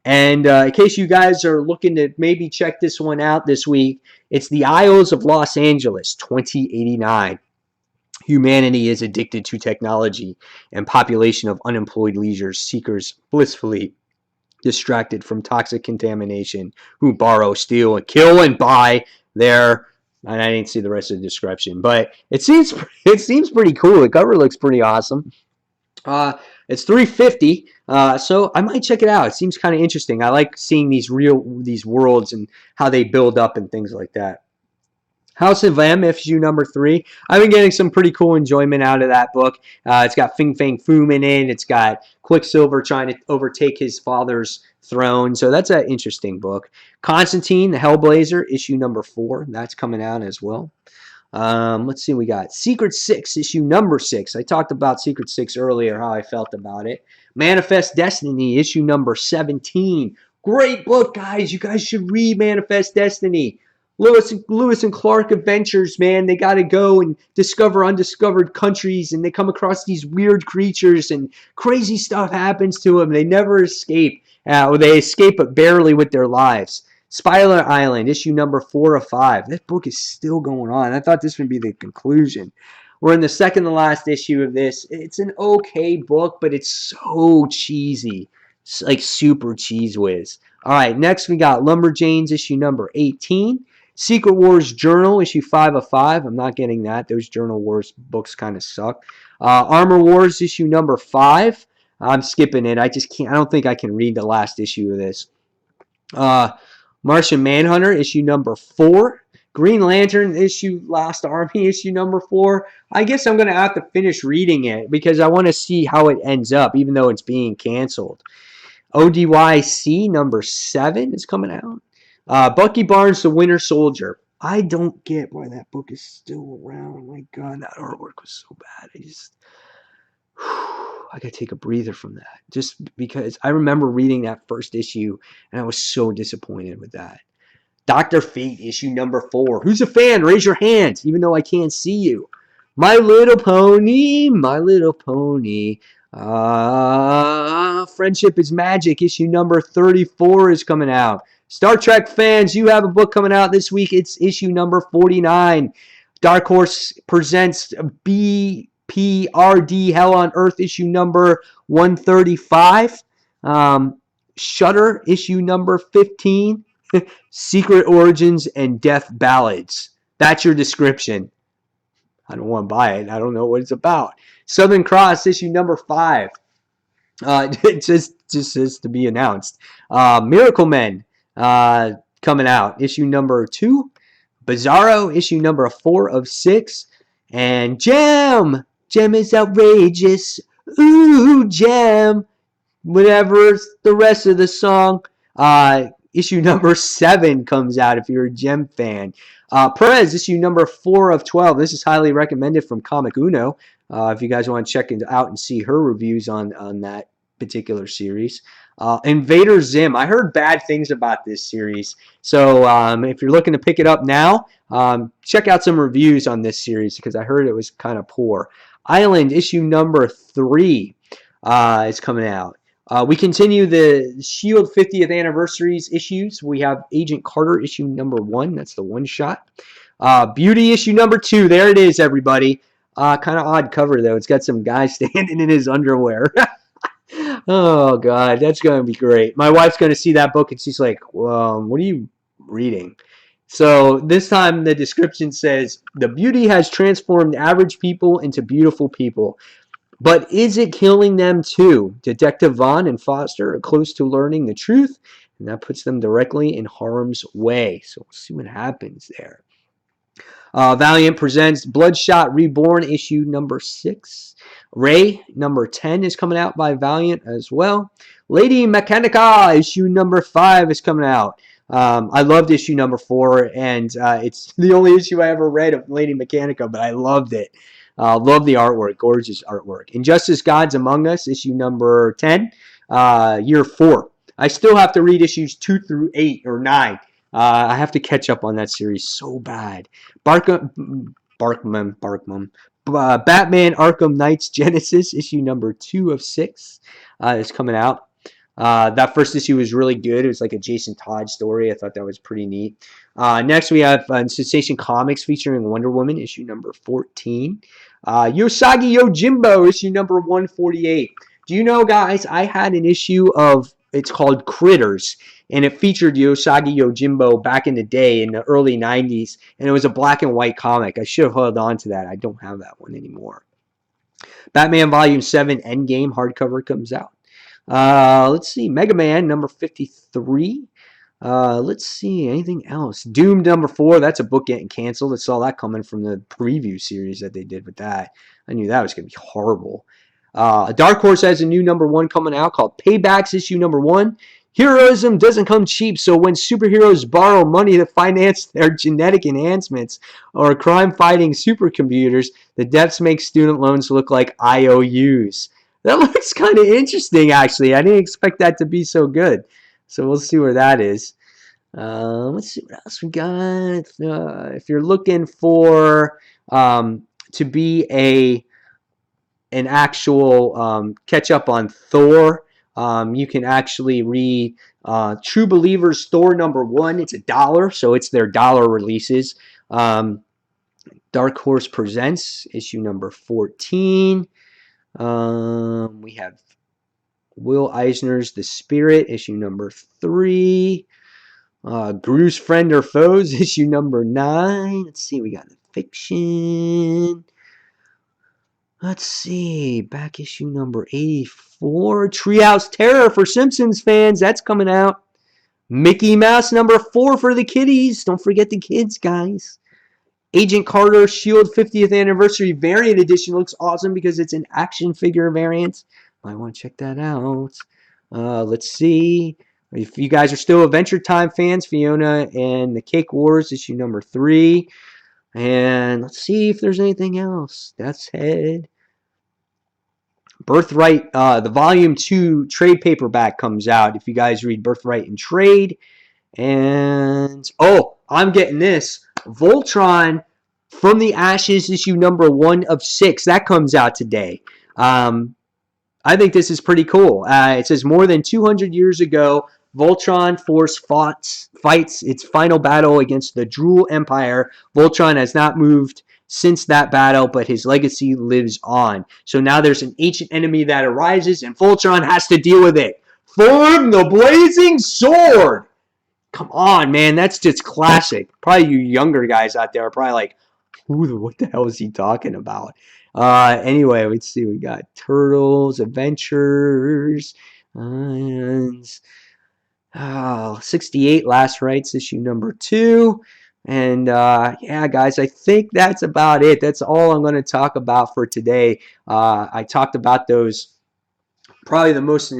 And in case you guys are looking to maybe check this one out this week, it's The Isles of Los Angeles, 2089. Humanity is addicted to technology, and population of unemployed leisure seekers blissfully distracted from toxic contamination, who borrow, steal, and kill and buy their. And I didn't see the rest of the description, but it seems pretty cool. The cover looks pretty awesome. It's $3.50, so I might check it out. It seems kind of interesting. I like seeing these worlds and how they build up and things like that. House of M, issue number 3. I've been getting some pretty cool enjoyment out of that book. It's got Fing Fang Foom in it. It's got Quicksilver trying to overtake his father's throne. So that's an interesting book. Constantine, the Hellblazer, issue number 4. That's coming out as well. Let's see, we got Secret 6, issue number 6. I talked about Secret 6 earlier, how I felt about it. Manifest Destiny, issue number 17. Great book, guys. You guys should read Manifest Destiny. Lewis and Clark adventures, man. They got to go and discover undiscovered countries, and they come across these weird creatures, and crazy stuff happens to them. They never escape, or they escape but barely with their lives. Spider Island, issue number 4 of 5. This book is still going on. I thought this would be the conclusion. We're in the second to last issue of this. It's an okay book, but it's so cheesy. It's like super cheese whiz. All right, next we got Lumberjanes, issue number 18. Secret Wars Journal, issue 5 of 5. I'm not getting that. Those Journal Wars books kind of suck. Armor Wars, issue number 5. I'm skipping it. I just can't. I don't think I can read the last issue of this. Martian Manhunter, issue number 4. Green Lantern issue, Last Army issue number 4. I guess I'm going to have to finish reading it because I want to see how it ends up, even though it's being canceled. ODYC number 7 is coming out. Bucky Barnes, The Winter Soldier. I don't get why that book is still around. Oh my God, that artwork was so bad. I gotta take a breather from that. Just because I remember reading that first issue and I was so disappointed with that. Dr. Fate, issue number 4. Who's a fan? Raise your hand, even though I can't see you. My Little Pony, My Little Pony. Friendship is Magic, issue number 34 is coming out. Star Trek fans, you have a book coming out this week. It's issue number 49. Dark Horse presents BPRD Hell on Earth, issue number 135. Shudder, issue number 15. Secret Origins and Death Ballads. That's your description. I don't want to buy it. I don't know what it's about. Southern Cross, issue number 5. It just is to be announced. Miracle Men coming out, issue number 2. Bizarro, issue number 4 of 6. And Gem. Gem is outrageous. Ooh, Gem. Whatever the rest of the song. Issue number 7 comes out if you're a Gem fan. Perez, issue number 4 of 12. This is highly recommended from Comic Uno. If you guys want to check it out and see her reviews on that particular series. Invader Zim. I heard bad things about this series. So if you're looking to pick it up now, check out some reviews on this series because I heard it was kind of poor. Island, issue number 3 is coming out. We continue the S.H.I.E.L.D. 50th anniversaries issues. We have Agent Carter issue number 1. That's the one shot. Beauty issue number 2. There it is, everybody. Kind of odd cover, though. It's got some guy standing in his underwear. Oh, God. That's going to be great. My wife's going to see that book, and she's like, well, what are you reading? So this time the description says, the beauty has transformed average people into beautiful people. But is it killing them too? Detective Vaughn and Foster are close to learning the truth, and that puts them directly in harm's way. So we'll see what happens there. Valiant presents Bloodshot Reborn, issue number 6. Ray, number 10, is coming out by Valiant as well. Lady Mechanica, issue number 5, is coming out. I loved issue number 4, and it's the only issue I ever read of Lady Mechanica, but I loved it. Love the artwork. Gorgeous artwork. Injustice Gods Among Us, issue number 10, year 4. I still have to read issues 2 through 8 or 9. I have to catch up on that series so bad. Batman Arkham Knight's Genesis, issue number 2 of 6 is coming out. That first issue was really good. It was like a Jason Todd story. I thought that was pretty neat. Next, we have Sensation Comics featuring Wonder Woman, issue number 14. Yosagi Yojimbo, issue number 148. Do you know, guys, I had an issue of, it's called Critters, and it featured Yosagi Yojimbo back in the day in the early 90s, and it was a black and white comic. I should have held on to that. I don't have that one anymore. Batman Volume 7 Endgame hardcover comes out. Let's see. Mega Man number 53. Let's see. Anything else? Doom number 4. That's a book getting canceled. I saw that coming from the preview series that they did with that. I knew that was going to be horrible. Dark Horse has a new number 1 coming out called Paybacks, issue number 1. Heroism doesn't come cheap, so when superheroes borrow money to finance their genetic enhancements or crime-fighting supercomputers, the debts make student loans look like IOUs. That looks kind of interesting, actually. I didn't expect that to be so good. So we'll see where that is. Let's see what else we got. If you're looking for to be an actual catch up on Thor, you can actually read True Believers Thor number 1. It's $1, so it's their dollar releases. Dark Horse Presents issue number 14. We have Will Eisner's The Spirit, issue number 3. Gru's Friend or Foes, issue number 9. Let's see, we got the fiction. Let's see, back issue number 84. Treehouse Terror for Simpsons fans, that's coming out. Mickey Mouse number 4 for the kiddies. Don't forget the kids, guys. Agent Carter Shield 50th Anniversary Variant Edition looks awesome because it's an action figure variant. Might want to check that out. Let's see. If you guys are still Adventure Time fans, Fiona and the Cake Wars issue number 3. And let's see if there's anything else. Death's Head. Birthright, the Volume 2 trade paperback comes out. If you guys read Birthright and Trade. And, oh, I'm getting this. Voltron From the Ashes, issue number 1 of 6. That comes out today. I think this is pretty cool. It says more than 200 years ago, Voltron Force fights its final battle against the Drool Empire. Voltron has not moved since that battle, but his legacy lives on. So now there's an ancient enemy that arises, and Voltron has to deal with it. Form the Blazing Sword! Come on, man. That's just classic. Probably you younger guys out there are probably like, what the hell is he talking about? Anyway, let's see. We got Turtles, Adventures, and 68 Last Rites, issue number 2. And yeah, guys, I think that's about it. That's all I'm going to talk about for today. I talked about those, probably the most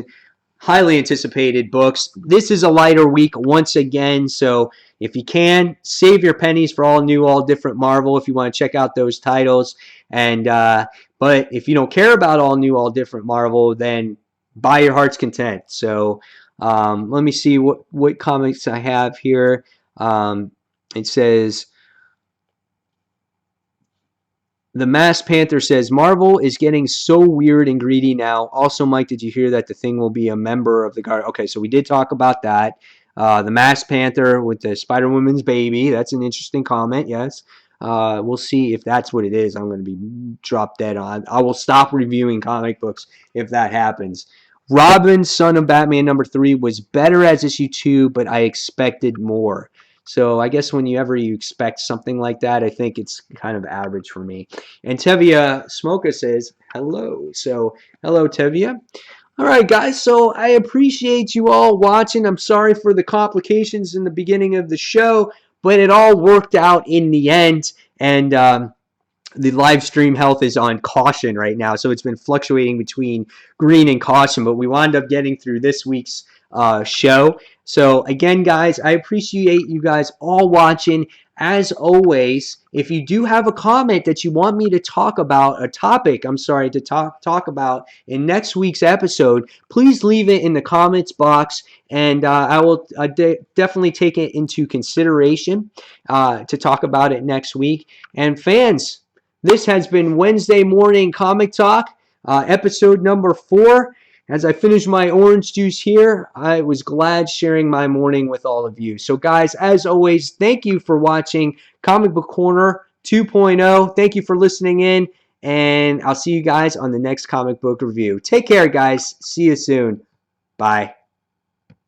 highly anticipated books. This is a lighter week once again, so if you can, save your pennies for all new, all different Marvel if you want to check out those titles. And but if you don't care about all new, all different Marvel, then buy your heart's content. So let me see what comics I have here. It says, The Masked Panther says, Marvel is getting so weird and greedy now. Also, Mike, did you hear that the Thing will be a member of the Guard? Okay, so we did talk about that. The Masked Panther with the Spider-Woman's baby. That's an interesting comment, yes. We'll see if that's what it is. I'm going to be drop dead on. I will stop reviewing comic books if that happens. Robin, Son of Batman number 3 was better as issue 2, but I expected more. So I guess whenever you expect something like that, I think it's kind of average for me. And Tevia Smoka says, hello. So hello, Tevia. All right, guys. So I appreciate you all watching. I'm sorry for the complications in the beginning of the show, but it all worked out in the end. And the live stream health is on caution right now. So it's been fluctuating between green and caution, but we wound up getting through this week's show. So again, guys, I appreciate you guys all watching. As always, if you do have a comment that you want me to talk about, a topic, I'm sorry, to talk about in next week's episode, please leave it in the comments box, and I will definitely take it into consideration to talk about it next week. And fans, this has been Wednesday Morning Comic Talk, episode number 4. As I finish my orange juice here, I was glad sharing my morning with all of you. So guys, as always, thank you for watching Comic Book Corner 2.0. Thank you for listening in, and I'll see you guys on the next comic book review. Take care, guys. See you soon. Bye.